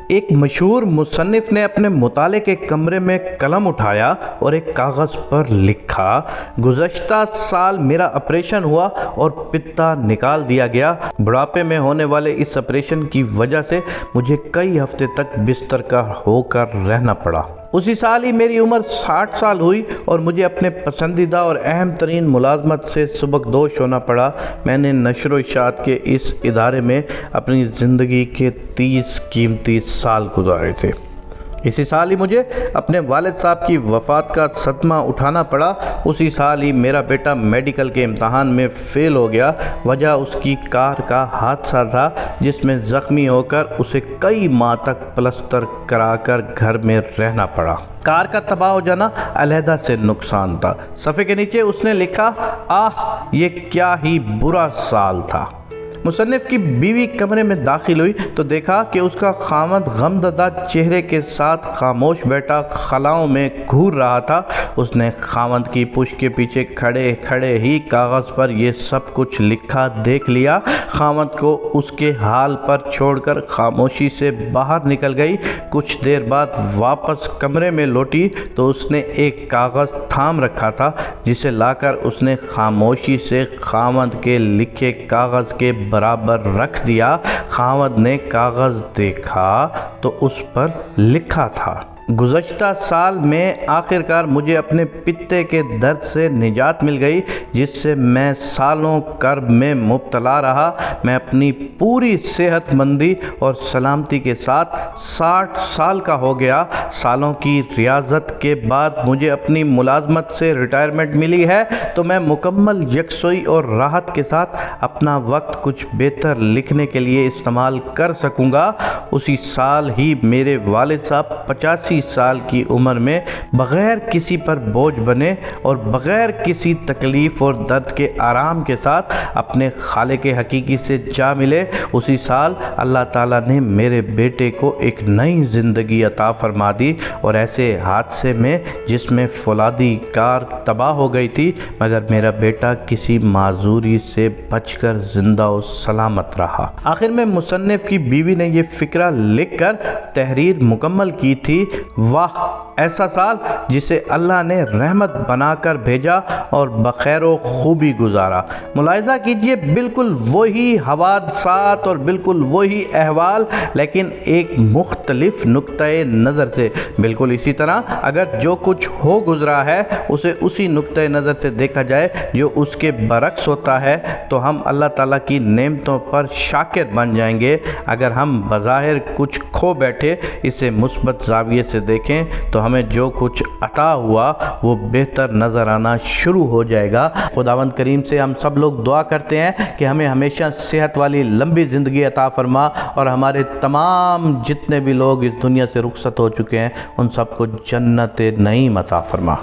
ایک مشہور مصنف نے اپنے مطالعے کے کمرے میں قلم اٹھایا اور ایک کاغذ پر لکھا، گزشتہ سال میرا آپریشن ہوا اور پتا نکال دیا گیا۔ بڑھاپے میں ہونے والے اس آپریشن کی وجہ سے مجھے کئی ہفتے تک بستر کا ہو کر رہنا پڑا۔ اسی سال ہی میری عمر 60 سال ہوئی اور مجھے اپنے پسندیدہ اور اہم ترین ملازمت سے سبکدوش ہونا پڑا۔ میں نے نشر و اشاعت کے اس ادارے میں اپنی زندگی کے 30 قیمتی سال گزارے تھے۔ اسی سال ہی مجھے اپنے والد صاحب کی وفات کا صدمہ اٹھانا پڑا۔ اسی سال ہی میرا بیٹا میڈیکل کے امتحان میں فیل ہو گیا۔ وجہ اس کی کار کا حادثہ تھا جس میں زخمی ہو کر اسے کئی ماہ تک پلسٹر کرا کر گھر میں رہنا پڑا۔ کار کا تباہ ہو جانا علیحدہ سے نقصان تھا۔ صفحے کے نیچے اس نے لکھا، یہ کیا ہی برا سال تھا۔ مصنف کی بیوی کمرے میں داخل ہوئی تو دیکھا کہ اس کا خاوند غمزدہ چہرے کے ساتھ خاموش بیٹا خلاؤں میں گھور رہا تھا۔ اس نے خاوند کی پشت کے پیچھے کھڑے کھڑے ہی کاغذ پر یہ سب کچھ لکھا دیکھ لیا۔ خاوند کو اس کے حال پر چھوڑ کر خاموشی سے باہر نکل گئی۔ کچھ دیر بعد واپس کمرے میں لوٹی تو اس نے ایک کاغذ تھام رکھا تھا جسے لا کر اس نے خاموشی سے خاوند کے لکھے کاغذ کے برابر رکھ دیا۔ خاوند نے کاغذ دیکھا تو اس پر لکھا تھا، گزشتہ سال میں آخرکار مجھے اپنے پتے کے درد سے نجات مل گئی جس سے میں سالوں کرب میں مبتلا رہا۔ میں اپنی پوری صحت مندی اور سلامتی کے ساتھ 60 سال کا ہو گیا۔ سالوں کی ریاضت کے بعد مجھے اپنی ملازمت سے ریٹائرمنٹ ملی ہے تو میں مکمل یکسوئی اور راحت کے ساتھ اپنا وقت کچھ بہتر لکھنے کے لیے استعمال کر سکوں گا۔ اسی سال ہی میرے والد صاحب 85 سال کی عمر میں بغیر کسی پر بوجھ بنے اور بغیر کسی تکلیف اور درد کے آرام کے ساتھ اپنے خالق حقیقی سے جا ملے۔ اسی سال اللہ تعالیٰ نے میرے بیٹے کو ایک نئی زندگی عطا فرما دی اور ایسے حادثے میں جس میں فولادی کار تباہ ہو گئی تھی مگر میرا بیٹا کسی معذوری سے بچ کر زندہ و سلامت رہا۔ آخر میں مصنف کی بیوی نے یہ فقرہ لکھ کر تحریر مکمل کی تھی، واہ ایسا سال جسے اللہ نے رحمت بنا کر بھیجا اور بخیر و خوبی گزارا۔ ملاحظہ کیجئے، بالکل وہی حوادثات اور بالکل وہی احوال لیکن ایک مختلف نقطۂ نظر سے۔ بالکل اسی طرح اگر جو کچھ ہو گزرا ہے اسے اسی نقطۂ نظر سے دیکھا جائے جو اس کے برعکس ہوتا ہے تو ہم اللہ تعالیٰ کی نعمتوں پر شاکر بن جائیں گے۔ اگر ہم بظاہر کچھ کھو بیٹھے اسے مثبت زاویے سے دیکھیں تو ہمیں جو کچھ عطا ہوا وہ بہتر نظر آنا شروع ہو جائے گا۔ خداوند کریم سے ہم سب لوگ دعا کرتے ہیں کہ ہمیں ہمیشہ صحت والی لمبی زندگی عطا فرما اور ہمارے تمام جتنے بھی لوگ اس دنیا سے رخصت ہو چکے ہیں ان سب کو جنت نعیم عطا فرما۔